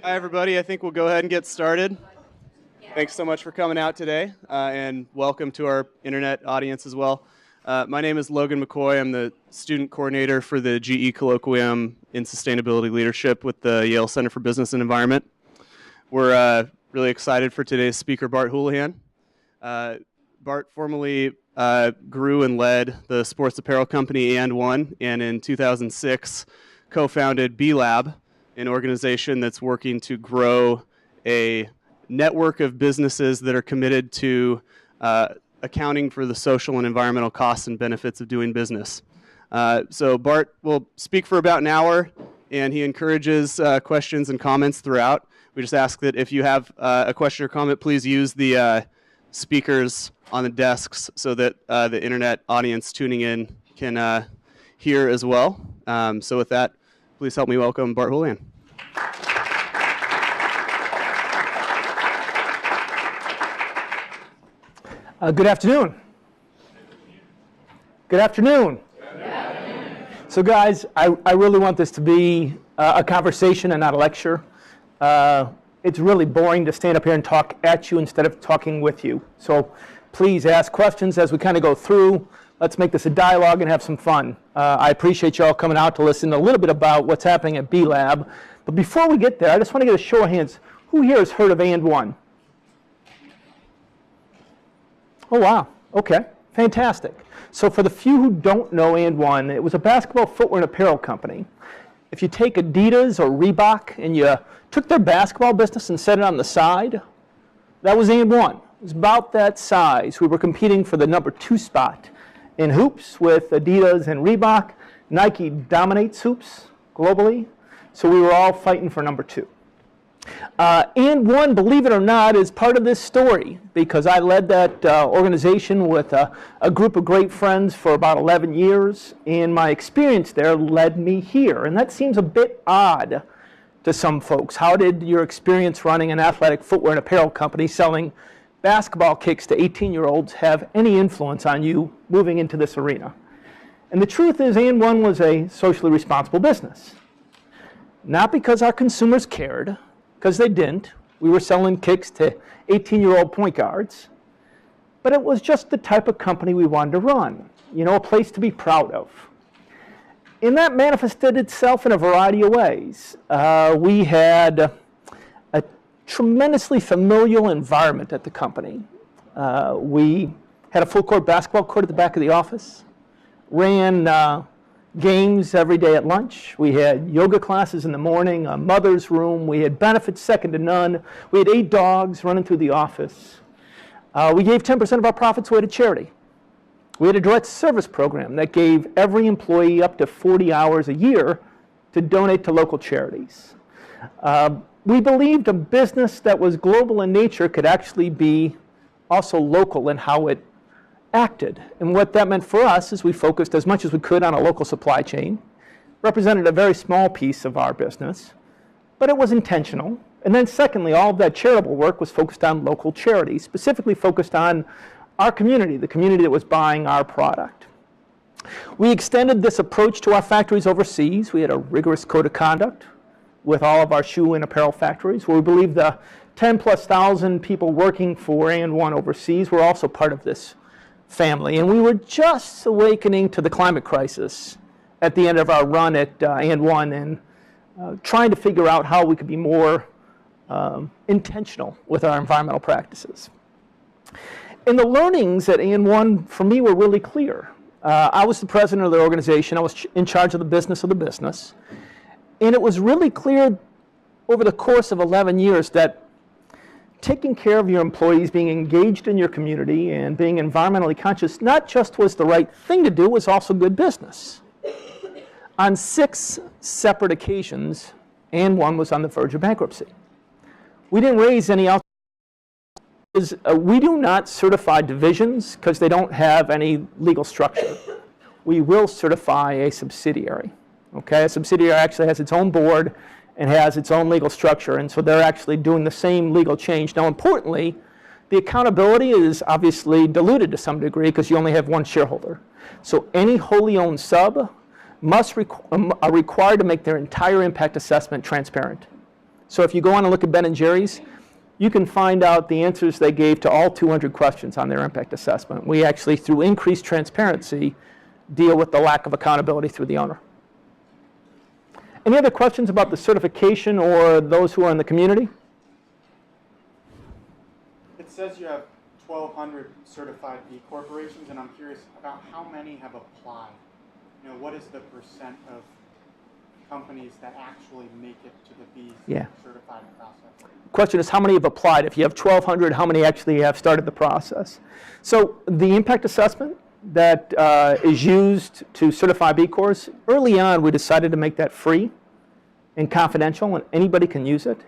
Hi, everybody. I think we'll go ahead and get started. Thanks so much for coming out today, and welcome to our internet audience as well. My name is Logan McCoy. I'm the student coordinator for the GE Colloquium in Sustainability Leadership with the Yale Center for Business and Environment. We're really excited for today's speaker, Bart Houlahan. Bart formerly grew and led the sports apparel company And One, and in 2006 co-founded B-Lab, an organization that's working to grow a network of businesses that are committed to accounting for the social and environmental costs and benefits of doing business. So Bart will speak for about an hour, and he encourages questions and comments throughout. We just ask that if you have a question or comment, please use the speakers on the desks so that the internet audience tuning in can hear as well. So with that, please help me welcome Bart Houlahan. Good afternoon. Good afternoon. Good afternoon. So guys, I really want this to be a conversation and not a lecture. It's really boring to stand up here and talk at you instead of talking with you. So please ask questions as we kind of go through. Let's make this a dialogue and have some fun. I appreciate you all coming out to listen a little bit about what's happening at B-Lab. But before we get there, I just want to get a show of hands. Who here has heard of And One? Oh, wow. Okay. Fantastic. So for the few who don't know And One, it was a basketball footwear and apparel company. If you take Adidas or Reebok and you took their basketball business and set it on the side, that was And One. It was about that size. We were competing for the number 2 spot in hoops with Adidas and Reebok. Nike dominates hoops globally, so we were all fighting for number 2. And One, believe it or not, is part of this story because I led that organization with a group of great friends for about 11 years, and my experience there led me here. And that seems a bit odd to some folks. How did your experience running an athletic footwear and apparel company selling basketball kicks to 18-year-olds have any influence on you moving into this arena? And the truth is, And One was a socially responsible business. Not because our consumers cared, because they didn't. We were selling kicks to 18-year-old point guards. But it was just the type of company we wanted to run. You know, a place to be proud of. And that manifested itself in a variety of ways. We had a tremendously familial environment at the company. We had a full-court basketball court at the back of the office, ran games every day at lunch. We had yoga classes in the morning, a mother's room. We had benefits second to none. We had 8 dogs running through the office. We gave 10% of our profits away to charity. We had a direct service program that gave every employee up to 40 hours a year to donate to local charities. We believed a business that was global in nature could actually be also local in how it acted. And what that meant for us is we focused as much as we could on a local supply chain, represented a very small piece of our business, but it was intentional. And then secondly, all of that charitable work was focused on local charities, specifically focused on our community, the community that was buying our product. We extended this approach to our factories overseas. We had a rigorous code of conduct with all of our shoe and apparel factories, where we believe the 10,000+ people working for And One overseas were also part of this family. And we were just awakening to the climate crisis at the end of our run at And One and trying to figure out how we could be more intentional with our environmental practices. And the learnings at And One, for me, were really clear. I was the president of the organization. I was in charge of the business. And it was really clear over the course of 11 years that taking care of your employees, being engaged in your community, and being environmentally conscious not just was the right thing to do, it was also good business. On 6 separate occasions, And One was on the verge of bankruptcy. We didn't raise any outside. We do not certify divisions because they don't have any legal structure. We will certify a subsidiary. Okay, a subsidiary actually has its own board and has its own legal structure, and so they're actually doing the same legal change. Now, importantly, the accountability is obviously diluted to some degree because you only have one shareholder. So any wholly owned sub are required to make their entire impact assessment transparent. So if you go on and look at Ben & Jerry's, you can find out the answers they gave to all 200 questions on their impact assessment. We actually, through increased transparency, deal with the lack of accountability through the owner. Any other questions about the certification or those who are in the community? It says you have 1,200 certified B corporations, and I'm curious about how many have applied. You know, what is the percent of companies that actually make it to the B certified process? The question is how many have applied. If you have 1,200, how many actually have started the process? So the impact assessment that is used to certify B Corps, early on we decided to make that free and confidential, and anybody can use it.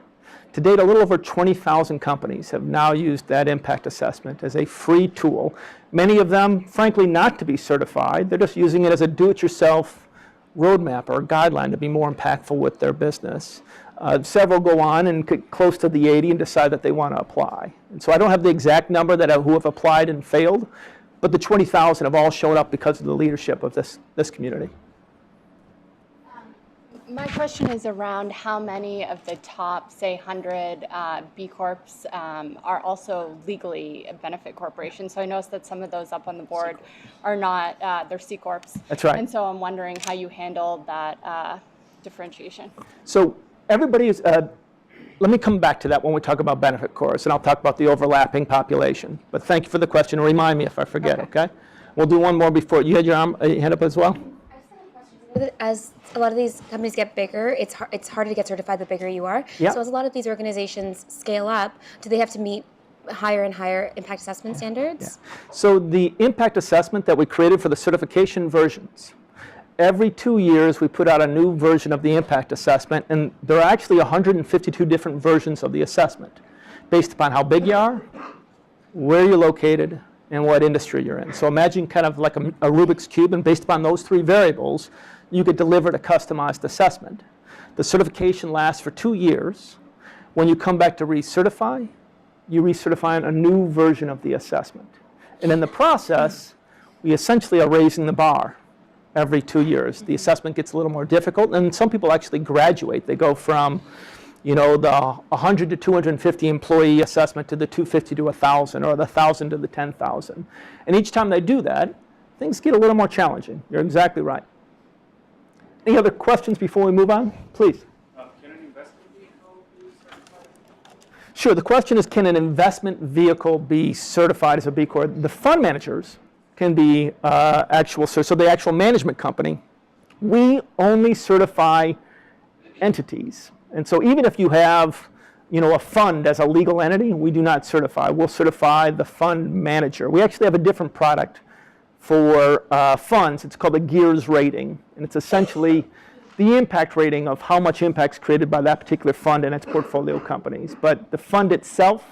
To date, a little over 20,000 companies have now used that impact assessment as a free tool. Many of them, frankly, not to be certified. They're just using it as a do-it-yourself roadmap or a guideline to be more impactful with their business. Several go on and get close to the 80 and decide that they want to apply. And so I don't have the exact number who have applied and failed, but the 20,000 have all shown up because of the leadership of this community. My question is around how many of the top, say, 100 B Corps are also legally benefit corporations. So I noticed that some of those up on the board are not, they're C Corps. That's right. And so I'm wondering how you handled that differentiation. So everybody is, let me come back to that when we talk about benefit corps, and I'll talk about the overlapping population. But thank you for the question. Remind me if I forget, okay? We'll do one more before. You had your hand up as well? As a lot of these companies get bigger, it's harder to get certified the bigger you are. Yep. So as a lot of these organizations scale up, do they have to meet higher and higher impact assessment standards? Yeah. So the impact assessment that we created for the certification versions, every 2 years we put out a new version of the impact assessment, and there are actually 152 different versions of the assessment based upon how big you are, where you're located, and what industry you're in. So imagine kind of like a Rubik's Cube, and based upon those 3 variables, you could deliver a customized assessment. The certification lasts for 2 years. When you come back to recertify, you recertify on a new version of the assessment. And in the process, we essentially are raising the bar every 2 years. The assessment gets a little more difficult, and some people actually graduate. They go from, you know, the 100 to 250 employee assessment to the 250 to 1,000, or the 1,000 to the 10,000. And each time they do that, things get a little more challenging. You're exactly right. Any other questions before we move on? Please. Can an investment vehicle be certified? Sure. The question is, can an investment vehicle be certified as a B Corp? The fund managers can be so the actual management company. We only certify entities. And so even if you have, you know, a fund as a legal entity, we do not certify. We'll certify the fund manager. We actually have a different product for funds. It's called a GEARS rating, and it's essentially the impact rating of how much impact is created by that particular fund and its portfolio companies. But the fund itself,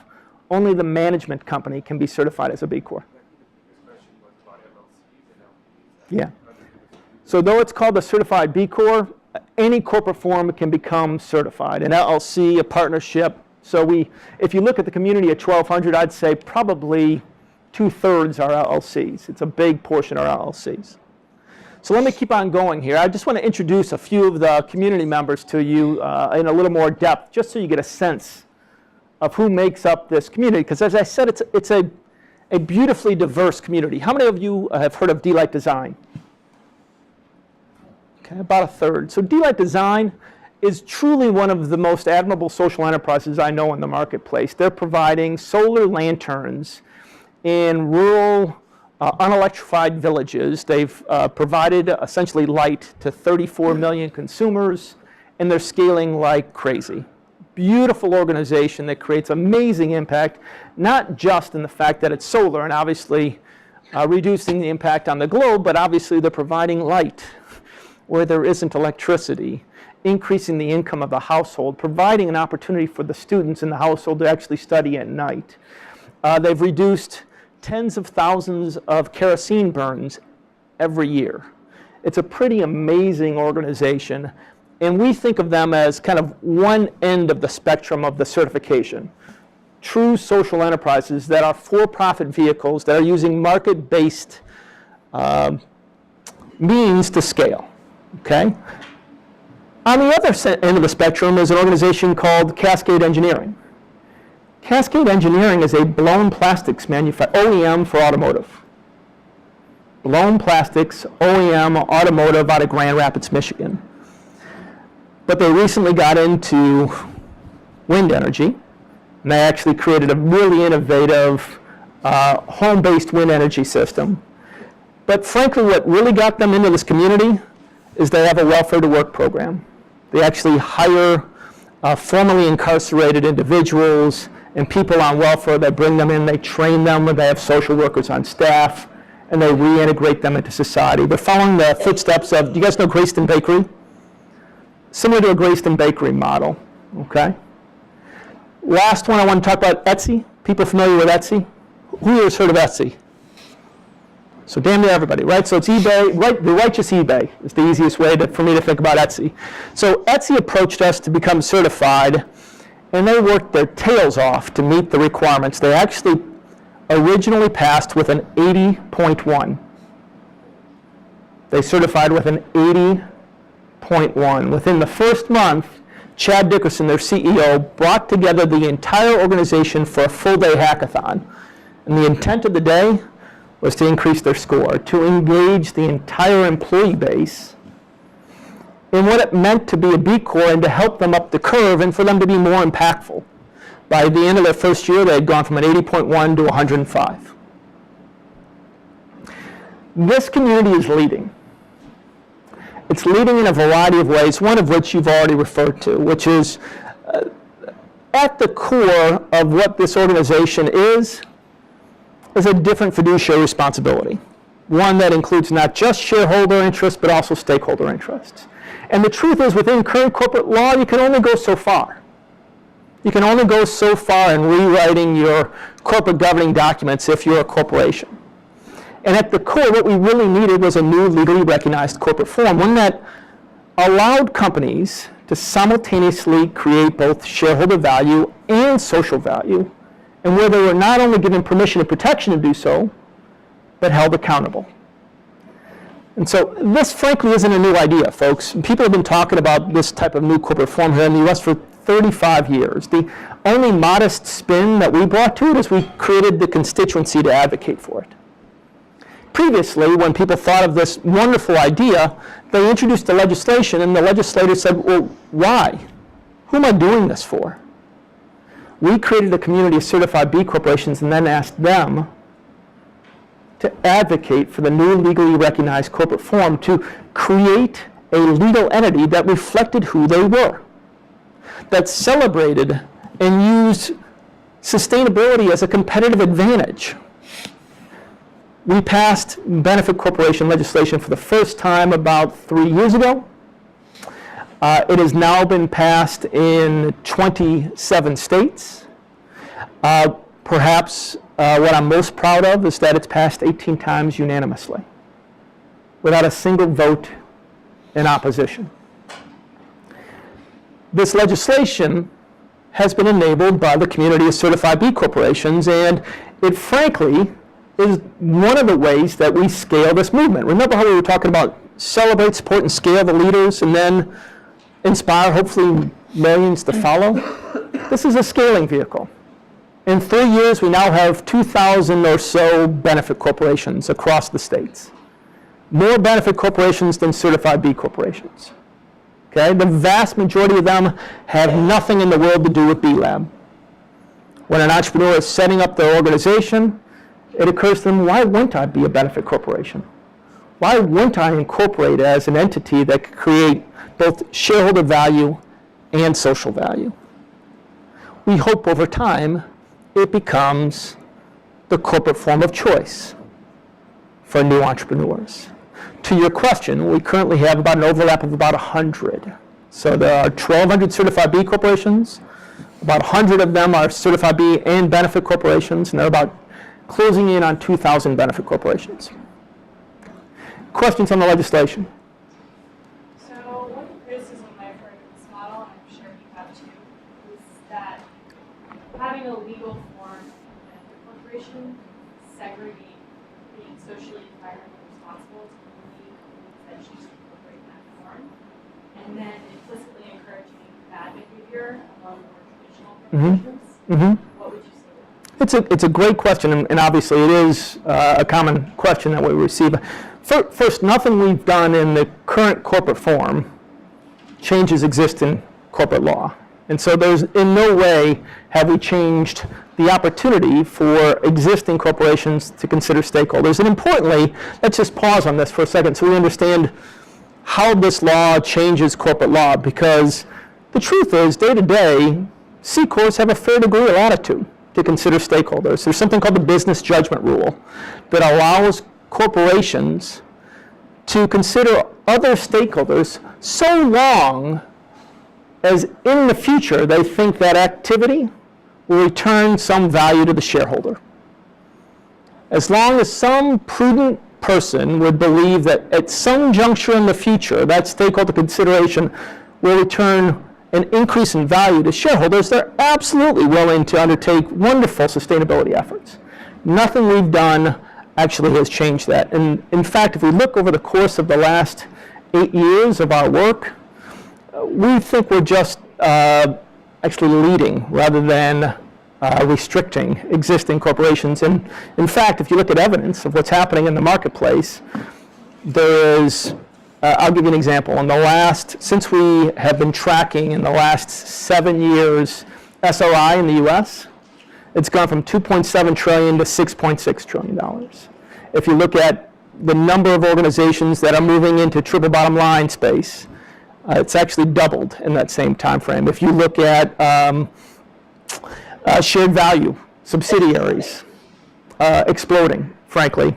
only the management company can be certified as a B Corp. Yeah. So though it's called a certified B Corp, any corporate form can become certified. An LLC, a partnership. So if you look at the community at 1,200, I'd say probably 2/3 are LLCs. It's a big portion are LLCs. So let me keep on going here. I just want to introduce a few of the community members to you in a little more depth, just so you get a sense of who makes up this community. Because as I said, it's a beautifully diverse community. How many of you have heard of D-Light Design? Okay, about a third. So D-Light Design is truly one of the most admirable social enterprises I know in the marketplace. They're providing solar lanterns in rural, unelectrified villages. They've provided essentially light to 34 million consumers, and they're scaling like crazy. Beautiful organization that creates amazing impact, not just in the fact that it's solar and obviously reducing the impact on the globe, but obviously they're providing light where there isn't electricity, increasing the income of the household, providing an opportunity for the students in the household to actually study at night. They've reduced tens of thousands of kerosene burns every year. It's a pretty amazing organization, and we think of them as kind of one end of the spectrum of the certification. True social enterprises that are for-profit vehicles that are using market-based means to scale. Okay? On the other end of the spectrum is an organization called Cascade Engineering. Cascade Engineering is a blown plastics OEM for automotive. Blown plastics, OEM, automotive out of Grand Rapids, Michigan. But they recently got into wind energy, and they actually created a really innovative home-based wind energy system. But frankly, what really got them into this community is they have a welfare to work program. They actually hire formerly incarcerated individuals and people on welfare. They bring them in, they train them, they have social workers on staff, and they reintegrate them into society. They're following the footsteps of, do you guys know Greyston Bakery? Similar to a Greyston Bakery model, okay? Last one I want to talk about, Etsy. People familiar with Etsy? Who here has heard of Etsy? So damn near everybody, right? So it's eBay, right? The righteous eBay is the easiest way for me to think about Etsy. So Etsy approached us to become certified, and they worked their tails off to meet the requirements. They actually originally passed with an 80.1. They certified with an 80.1. Within the first month, Chad Dickerson, their CEO, brought together the entire organization for a full-day hackathon. And the intent of the day was to increase their score, to engage the entire employee base in what it meant to be a B Corp and to help them up the curve and for them to be more impactful. By the end of their first year, they had gone from an 80.1 to 105. This community is leading. It's leading in a variety of ways, one of which you've already referred to, which is at the core of what this organization is a different fiduciary responsibility, one that includes not just shareholder interests, but also stakeholder interests. And the truth is, within current corporate law, you can only go so far. You can only go so far in rewriting your corporate governing documents if you're a corporation. And at the core, what we really needed was a new legally recognized corporate form, one that allowed companies to simultaneously create both shareholder value and social value, and where they were not only given permission and protection to do so, but held accountable. And so this, frankly, isn't a new idea, folks. People have been talking about this type of new corporate form here in the U.S. for 35 years. The only modest spin that we brought to it is we created the constituency to advocate for it. Previously, when people thought of this wonderful idea, they introduced the legislation, and the legislators said, well, why? Who am I doing this for? We created a community of certified B corporations and then asked them to advocate for the new legally recognized corporate form to create a legal entity that reflected who they were, that celebrated and used sustainability as a competitive advantage. We passed benefit corporation legislation for the first time about 3 years ago. It has now been passed in 27 states. Perhaps what I'm most proud of is that it's passed 18 times unanimously, without a single vote in opposition. This legislation has been enabled by the community of certified B corporations, and it frankly is one of the ways that we scale this movement. Remember how we were talking about celebrate, support, and scale the leaders, and then inspire, hopefully, millions to follow? This is a scaling vehicle. In 3 years, we now have 2,000 or so benefit corporations across the states. More benefit corporations than certified B corporations. Okay? The vast majority of them have nothing in the world to do with B-Lab. When an entrepreneur is setting up their organization, it occurs to them, why wouldn't I be a benefit corporation? Why wouldn't I incorporate as an entity that could create both shareholder value and social value? We hope over time it becomes the corporate form of choice for new entrepreneurs. To your question, we currently have about an overlap of about 100. So there are 1,200 certified B corporations. About 100 of them are certified B and benefit corporations, and they're about closing in on 2,000 benefit corporations. Questions on the legislation? So one criticism I've heard of this model, and I'm sure you have too, is that having a legal form of a corporation segregate being socially environmentally responsible to only that choose to incorporate that form form, and then implicitly encouraging bad behavior among more traditional corporations, what would you say to that? It's a great question, and obviously it is a common question that we receive. First, nothing we've done in the current corporate form changes existing corporate law. And so there's in no way have we changed the opportunity for existing corporations to consider stakeholders. And importantly, let's just pause on this for a second so we understand how this law changes corporate law, because the truth is, day to day, C Corps have a fair degree of latitude to consider stakeholders. There's something called the business judgment rule that allows corporations to consider other stakeholders so long as in the future they think that activity will return some value to the shareholder. As long as some prudent person would believe that at some juncture in the future that stakeholder consideration will return an increase in value to shareholders, they're absolutely willing to undertake wonderful sustainability efforts. Nothing we've done actually has changed that. And in fact, if we look over the course of the last 8 years of our work, we think we're just actually leading rather than restricting existing corporations. And in fact, if you look at evidence of what's happening in the marketplace, there is, I'll give you an example. Since we have been tracking in the last 7 years SRI in the US, it's gone from $2.7 trillion to $6.6 trillion. If you look at the number of organizations that are moving into triple bottom line space, it's actually doubled in that same time frame. If you look at shared value subsidiaries, exploding, frankly,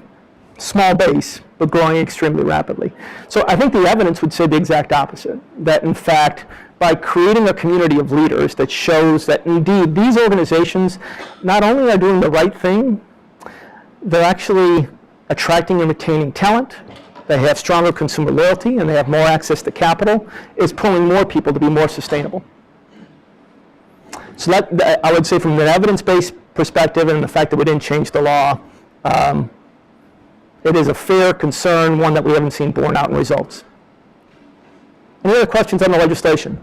small base, but growing extremely rapidly. So I think the evidence would say the exact opposite, that in fact, by creating a community of leaders that shows that indeed these organizations not only are doing the right thing, they're actually attracting and retaining talent, they have stronger consumer loyalty, and they have more access to capital, is pulling more people to be more sustainable. So that I would say from an evidence-based perspective and the fact that we didn't change the law, it is a fair concern, one that we haven't seen borne out in results. Any other questions on the legislation?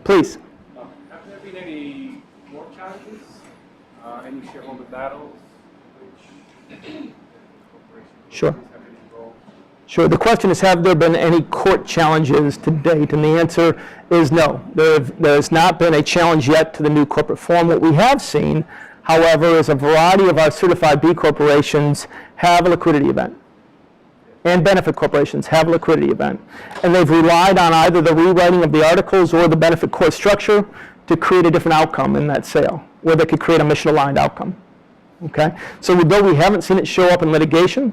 Please. Have there been any more challenges, any shareholder battles, which corporations Sure. have been involved? Sure. The question is, have there been any court challenges to date? And the answer is no. There has not been a challenge yet to the new corporate form. What we have seen, however, is a variety of our certified B corporations have a liquidity event. And benefit corporations have a liquidity event. And they've relied on either the rewriting of the articles or the benefit court structure to create a different outcome in that sale, where they could create a mission-aligned outcome. Okay? So though we haven't seen it show up in litigation,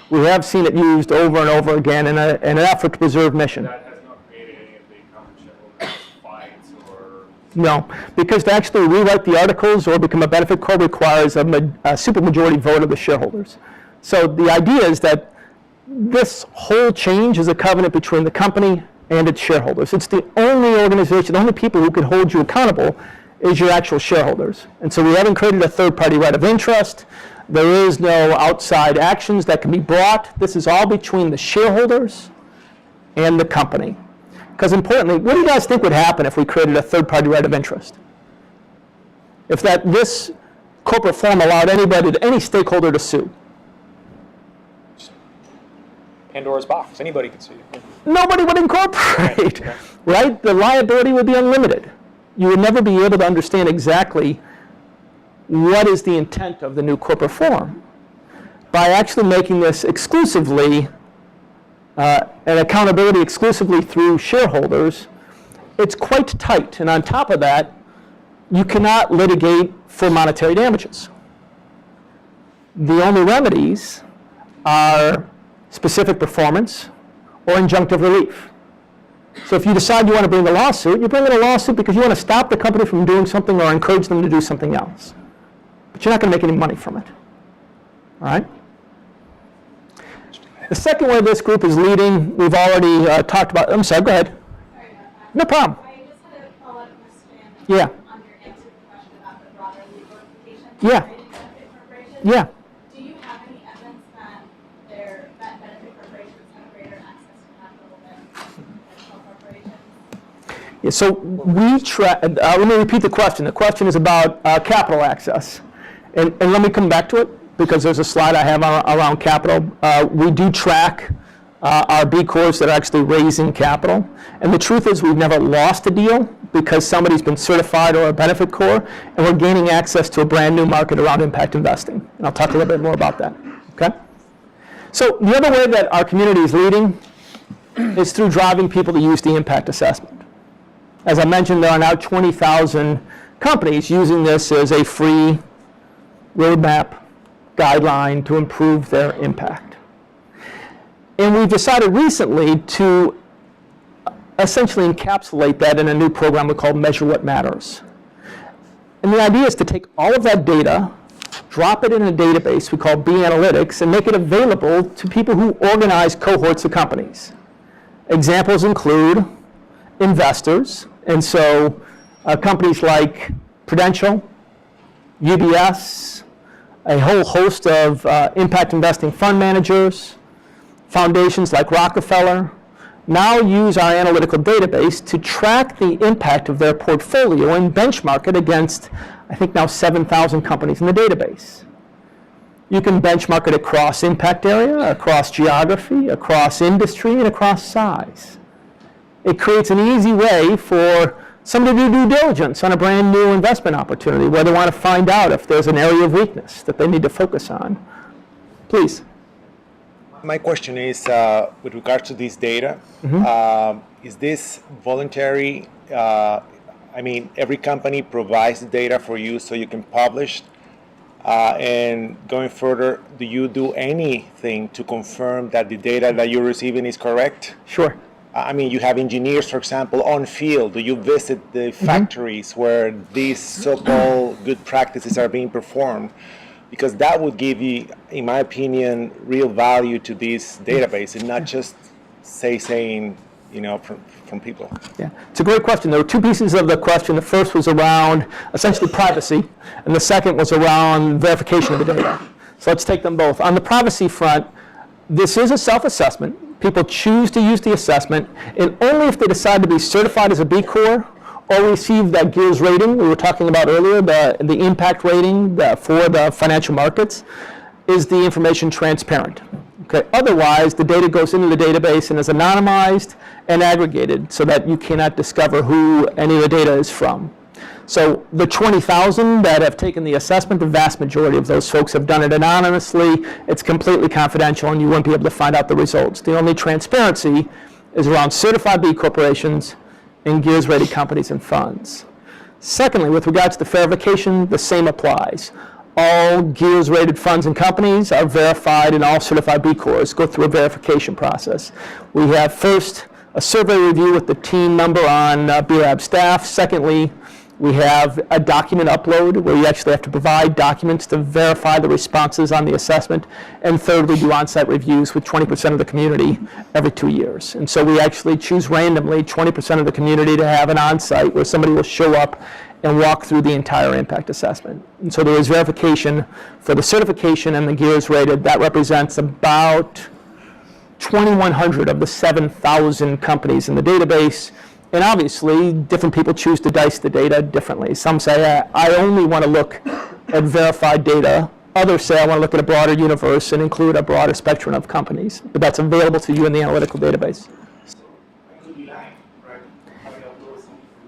we have seen it used over and over again in an effort to preserve mission. That has not created any of the common shareholders fights or... No, because to actually rewrite the articles or become a benefit corp requires a supermajority vote of the shareholders. So the idea is that this whole change is a covenant between the company and its shareholders. It's the only organization, the only people who can hold you accountable is your actual shareholders. And so we haven't created a third-party right of interest. There is no outside actions that can be brought. This is all between the shareholders and the company. Because importantly, what do you guys think would happen if we created a third-party right of interest? If this corporate form allowed any stakeholder to sue? Pandora's box. Anybody can sue you. Nobody would incorporate, right? The liability would be unlimited. You would never be able to understand exactly what is the intent of the new corporate form. By actually making this exclusively, an accountability exclusively through shareholders, it's quite tight. And on top of that, you cannot litigate for monetary damages. The only remedies are specific performance or injunctive relief. So if you decide you want to bring a lawsuit, you bring in a lawsuit because you want to stop the company from doing something or encourage them to do something else. But you're not going to make any money from it. All right? The second way this group is leading, we've already talked about. I'm sorry, go ahead. Sorry about that. No problem. I just had a follow-up question Yeah. on your answer to the question about the broader legal implications Yeah. of creating benefit corporations. Yeah. Do you have any evidence that benefit corporations have greater Yeah, so let me repeat the question. The question is about capital access. And let me come back to it because there's a slide I have around capital. We do track our B Corps that are actually raising capital. And the truth is we've never lost a deal because somebody's been certified or a benefit corps, and we're gaining access to a brand new market around impact investing. And I'll talk a little bit more about that, okay? So the other way that our community is leading is through driving people to use the impact assessment. As I mentioned, there are now 20,000 companies using this as a free roadmap guideline to improve their impact. And we've decided recently to essentially encapsulate that in a new program we call Measure What Matters. And the idea is to take all of that data, drop it in a database we call B Analytics, and make it available to people who organize cohorts of companies. Examples include investors, and so companies like Prudential, UBS, a whole host of impact investing fund managers, foundations like Rockefeller, now use our analytical database to track the impact of their portfolio and benchmark it against, I think now 7,000 companies in the database. You can benchmark it across impact area, across geography, across industry, and across size. It creates an easy way for somebody to do due diligence on a brand new investment opportunity where they want to find out if there's an area of weakness that they need to focus on. Please. My question is, with regards to this data, is this voluntary? I mean, every company provides the data for you so you can publish. And going further, do you do anything to confirm that the data that you're receiving is correct? Sure. I mean, you have engineers, for example, on field. Do you visit the factories where these so-called good practices are being performed? Because that would give you, in my opinion, real value to this database and not just saying, you know, from people. Yeah, it's a great question. There were two pieces of the question. The first was around essentially privacy, and the second was around verification of the data. So let's take them both. On the privacy front, this is a self-assessment. People choose to use the assessment, and only if they decide to be certified as a B Corps or receive that GEARS rating we were talking about earlier, the impact rating for the financial markets, is the information transparent. Okay. Otherwise, the data goes into the database and is anonymized and aggregated so that you cannot discover who any of the data is from. So the 20,000 that have taken the assessment, the vast majority of those folks have done it anonymously. It's completely confidential, and you won't be able to find out the results. The only transparency is around certified B corporations and GEARS-rated companies and funds. Secondly, with regards to verification, the same applies. All GEARS-rated funds and companies are verified, and all certified B Corps go through a verification process. We have first a survey review with the team member on BLAB staff. Secondly, we have a document upload where you actually have to provide documents to verify the responses on the assessment. And third, we do on-site reviews with 20% of the community every 2 years. And so we actually choose randomly 20% of the community to have an on-site where somebody will show up and walk through the entire impact assessment. And so there is verification for the certification and the GEARS rated. That represents about 2,100 of the 7,000 companies in the database. And obviously, different people choose to dice the data differently. Some say, I only want to look at verified data. Others say, I want to look at a broader universe and include a broader spectrum of companies. But that's available to you in the analytical database.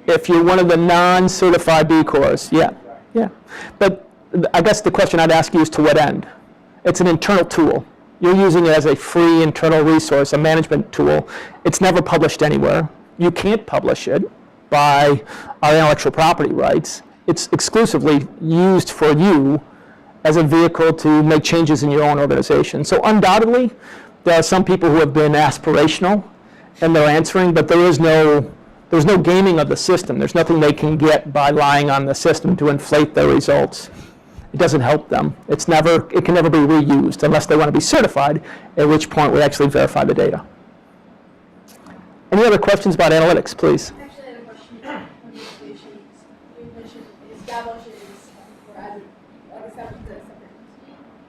If you're one of the non-certified B Corps, yeah. But I guess the question I'd ask you is to what end? It's an internal tool. You're using it as a free internal resource, a management tool. It's never published anywhere. You can't publish it by our intellectual property rights. It's exclusively used for you as a vehicle to make changes in your own organization. So undoubtedly, there are some people who have been aspirational and they're answering, but there's no gaming of the system. There's nothing they can get by lying on the system to inflate their results. It doesn't help them. It can never be reused unless they want to be certified, at which point we actually verify the data. Any other questions about analytics, please? Actually, I had a question on the solutions. You mentioned establishes or as establishments as separate.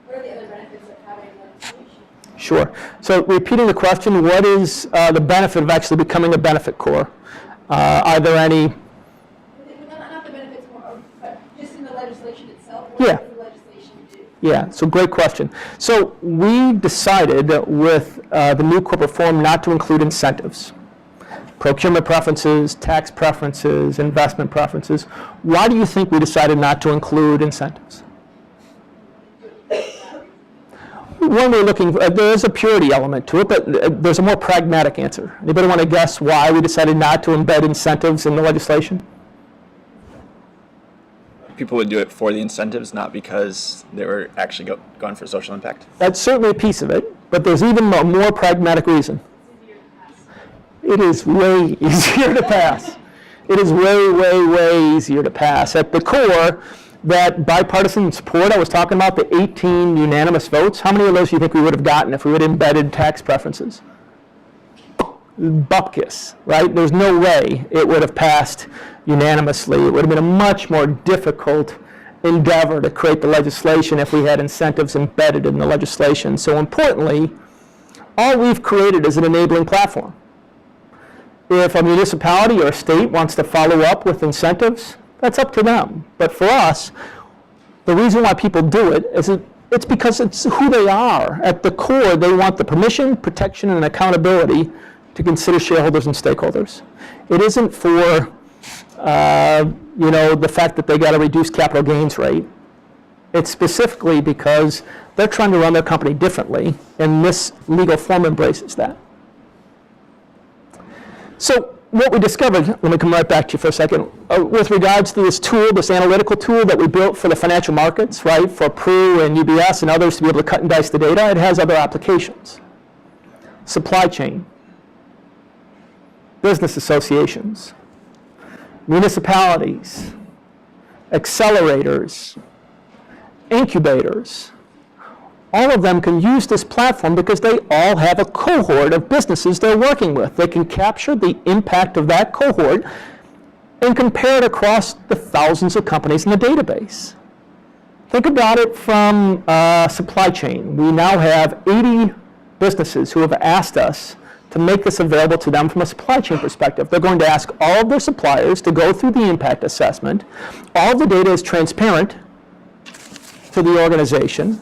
What are the other benefits of having one solution? Sure. So repeating the question, what is the benefit of actually becoming a benefit corps? Are there any? Not the benefits, but just in the legislation itself. Yeah. What does the legislation do? Yeah, so great question. So we decided with the new corporate form not to include incentives. Procurement preferences, tax preferences, investment preferences. Why do you think we decided not to include incentives? When we're looking, there is a purity element to it, but there's a more pragmatic answer. Anybody want to guess why we decided not to embed incentives in the legislation? People would do it for the incentives, not because they were actually going for social impact. That's certainly a piece of it, but there's even a more pragmatic reason. It is way easier to pass. It is way, way, way easier to pass. At the core, that bipartisan support I was talking about, the 18 unanimous votes, how many of those do you think we would have gotten if we had embedded tax preferences? Bupkis, right? There's no way it would have passed unanimously. It would have been a much more difficult endeavor to create the legislation if we had incentives embedded in the legislation. So importantly, all we've created is an enabling platform. If a municipality or a state wants to follow up with incentives, that's up to them. But for us, the reason why people do it is it's because it's who they are. At the core, they want the permission, protection, and accountability to consider shareholders and stakeholders. It isn't for the fact that they got a reduced capital gains rate. It's specifically because they're trying to run their company differently, and this legal form embraces that. So what we discovered, let me come right back to you for a second, with regards to this tool, this analytical tool that we built for the financial markets, right, for Pru and UBS and others to be able to cut and dice the data, it has other applications. Supply chain, business associations, municipalities, accelerators, incubators. All of them can use this platform because they all have a cohort of businesses they're working with. They can capture the impact of that cohort and compare it across the thousands of companies in the database. Think about it from supply chain. We now have 80 businesses who have asked us to make this available to them from a supply chain perspective. They're going to ask all of their suppliers to go through the impact assessment. All of the data is transparent to the organization.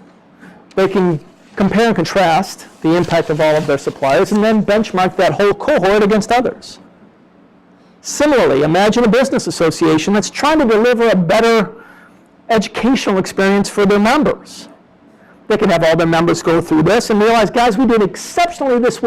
They can compare and contrast the impact of all of their suppliers and then benchmark that whole cohort against others. Similarly, imagine a business association that's trying to deliver a better educational experience for their members. They can have all their members go through this and realize, guys, we did exceptionally this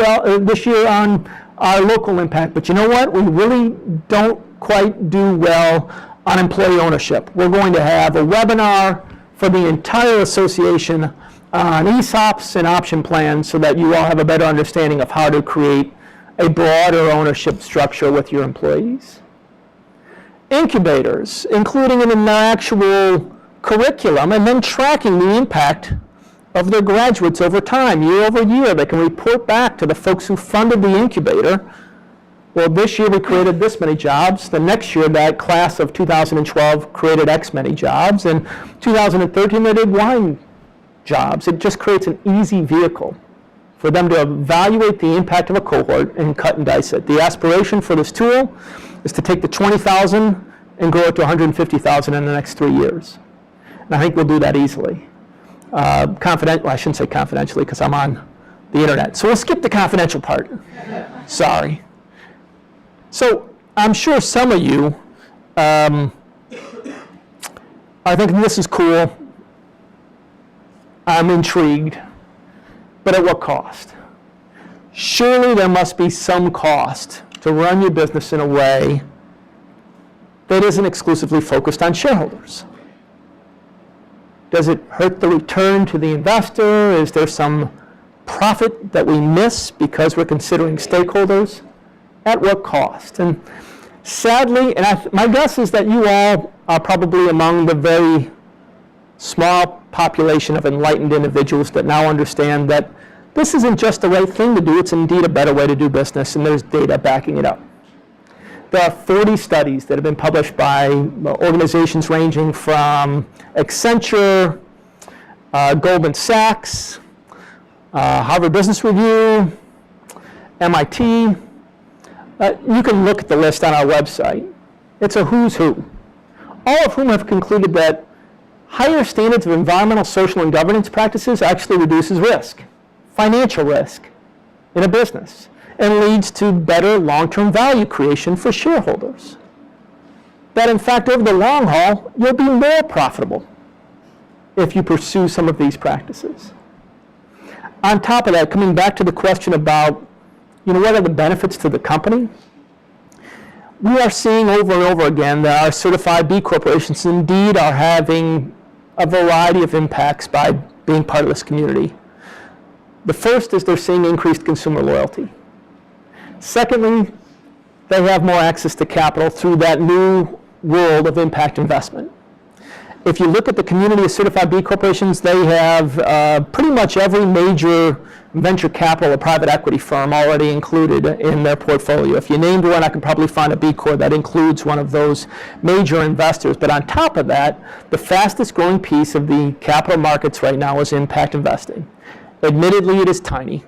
year on our local impact, but you know what? We really don't quite do well on employee ownership. We're going to have a webinar for the entire association on ESOPs and option plans so that you all have a better understanding of how to create a broader ownership structure with your employees. Incubators, including in an actual curriculum and then tracking the impact of their graduates over time, year over year. They can report back to the folks who funded the incubator. Well, this year we created this many jobs. The next year, that class of 2012 created X many jobs. And 2013, they did Y jobs. It just creates an easy vehicle for them to evaluate the impact of a cohort and cut and dice it. The aspiration for this tool is to take the 20,000 and grow it to 150,000 in the next 3 years. And I think we'll do that easily. Well, I shouldn't say confidentially because I'm on the internet. So we'll skip the confidential part. Sorry. So I'm sure some of you are thinking this is cool. I'm intrigued, but at what cost? Surely there must be some cost to run your business in a way that isn't exclusively focused on shareholders. Does it hurt the return to the investor? Is there some profit that we miss because we're considering stakeholders? At what cost? And sadly, and my guess is that you all are probably among the very small population of enlightened individuals that now understand that this isn't just the right thing to do, it's indeed a better way to do business, and there's data backing it up. There are 40 studies that have been published by organizations ranging from Accenture, Goldman Sachs, Harvard Business Review, MIT, You can look at the list on our website. It's a who's who, all of whom have concluded that higher standards of environmental, social, and governance practices actually reduces risk, financial risk, in a business, and leads to better long-term value creation for shareholders. That in fact, over the long haul, you'll be more profitable if you pursue some of these practices. On top of that, coming back to the question about, what are the benefits to the company? We are seeing over and over again that our certified B corporations indeed are having a variety of impacts by being part of this community. The first is they're seeing increased consumer loyalty. Secondly, they have more access to capital through that new world of impact investment. If you look at the community of certified B corporations, they have pretty much every major venture capital or private equity firm already included in their portfolio. If you named one, I could probably find a B Corp that includes one of those major investors. But on top of that, the fastest growing piece of the capital markets right now is impact investing. Admittedly, it is tiny,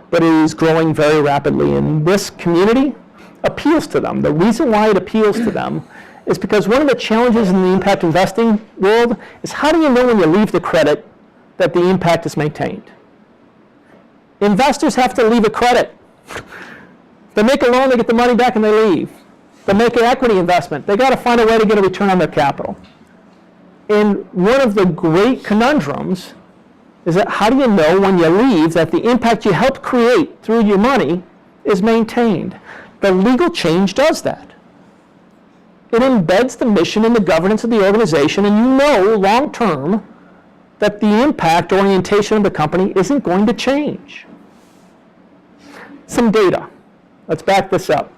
but it is growing very rapidly. And this community appeals to them. The reason why it appeals to them is because one of the challenges in the impact investing world is how do you know when you leave the credit that the impact is maintained? Investors have to leave a credit. They make a loan, they get the money back, and they leave. They make an equity investment. They got to find a way to get a return on their capital. And one of the great conundrums is that how do you know when you leave that the impact you helped create through your money is maintained? The legal change does that. It embeds the mission and the governance of the organization, and you know long term that the impact orientation of the company isn't going to change. Some data. Let's back this up.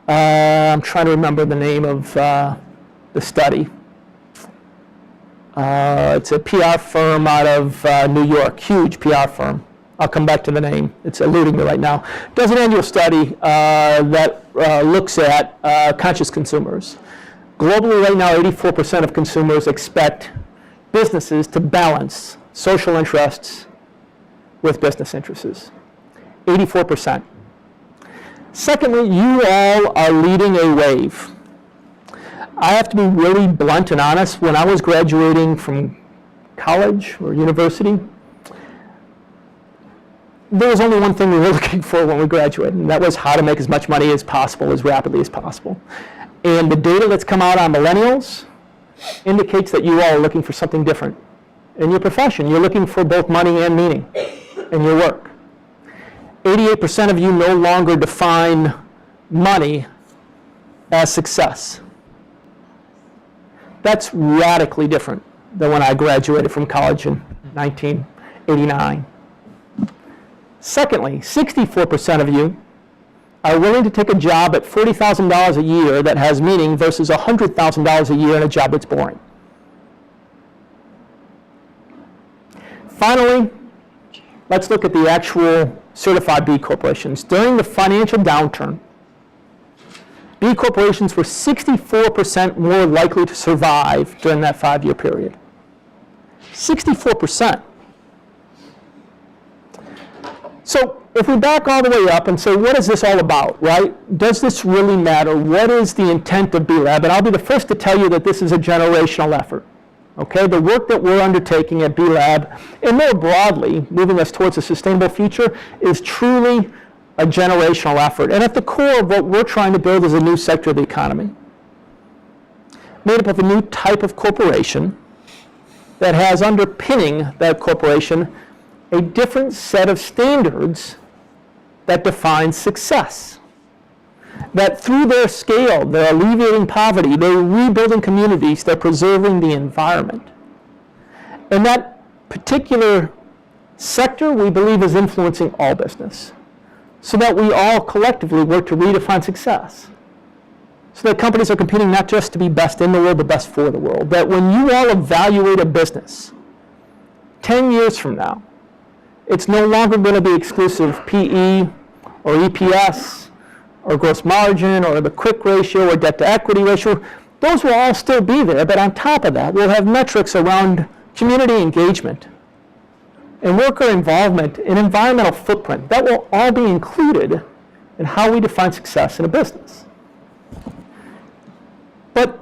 I'm trying to remember the name of the study. It's a PR firm out of New York, huge PR firm. I'll come back to the name. It's eluding me right now. Does an annual study that looks at conscious consumers. Globally right now, 84% of consumers expect businesses to balance social interests with business interests. 84%. Secondly, you all are leading a wave. I have to be really blunt and honest. When I was graduating from college or university, there was only one thing we were looking for when we graduated, and that was how to make as much money as possible, as rapidly as possible. And the data that's come out on millennials indicates that you all are looking for something different in your profession. You're looking for both money and meaning in your work. 88% of you no longer define money as success. That's radically different than when I graduated from college in 1989. Secondly, 64% of you are willing to take a job at $40,000 a year that has meaning versus $100,000 a year in a job that's boring. Finally, let's look at the actual certified B corporations. During the financial downturn, B corporations were 64% more likely to survive during that 5-year period. 64%. So if we back all the way up and say, what is this all about, right? Does this really matter? What is the intent of B-Lab? And I'll be the first to tell you that this is a generational effort. Okay, the work that we're undertaking at B-Lab, and more broadly, moving us towards a sustainable future, is truly a generational effort. And at the core of what we're trying to build is a new sector of the economy, made up of a new type of corporation that has underpinning that corporation a different set of standards that define success. That through their scale, they're alleviating poverty, they're rebuilding communities, they're preserving the environment. And that particular sector, we believe, is influencing all business, so that we all collectively work to redefine success. So that companies are competing not just to be best in the world, but best for the world. That when you all evaluate a business 10 years from now, it's no longer going to be exclusive PE or EPS or gross margin or the quick ratio or debt to equity ratio. Those will all still be there, but on top of that, we'll have metrics around community engagement and worker involvement and environmental footprint. That will all be included and how we define success in a business. But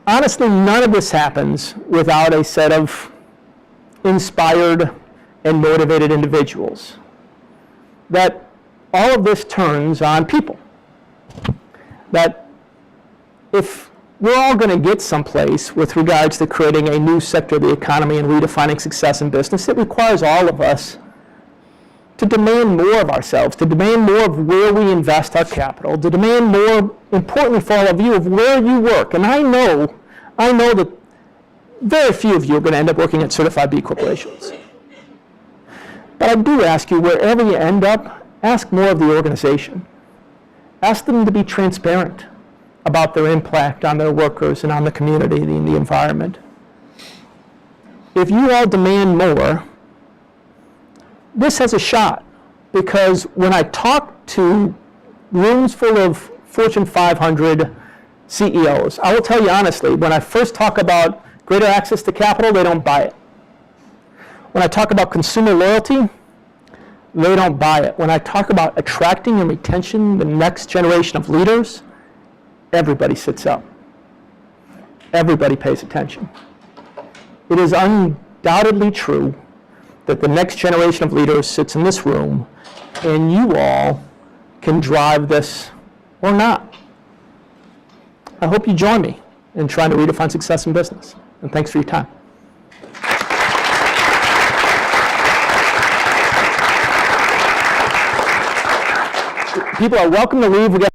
honestly, none of this happens without a set of inspired and motivated individuals. That all of this turns on people. That if we're all going to get someplace with regards to creating a new sector of the economy and redefining success in business, it requires all of us to demand more of ourselves, to demand more of where we invest our capital, to demand more, importantly for all of you, of where you work. And I know that very few of you are going to end up working at certified B corporations. But I do ask you, wherever you end up, ask more of the organization. Ask them to be transparent about their impact on their workers and on the community and the environment. If you all demand more, this has a shot, because when I talk to rooms full of Fortune 500 CEOs, I will tell you honestly, when I first talk about greater access to capital, they don't buy it. When I talk about consumer loyalty, they don't buy it. When I talk about attracting and retention the next generation of leaders, everybody sits up. Everybody pays attention. It is undoubtedly true that the next generation of leaders sits in this room, and you all can drive this or not. I hope you join me in trying to redefine success in business. And thanks for your time. People are welcome to leave.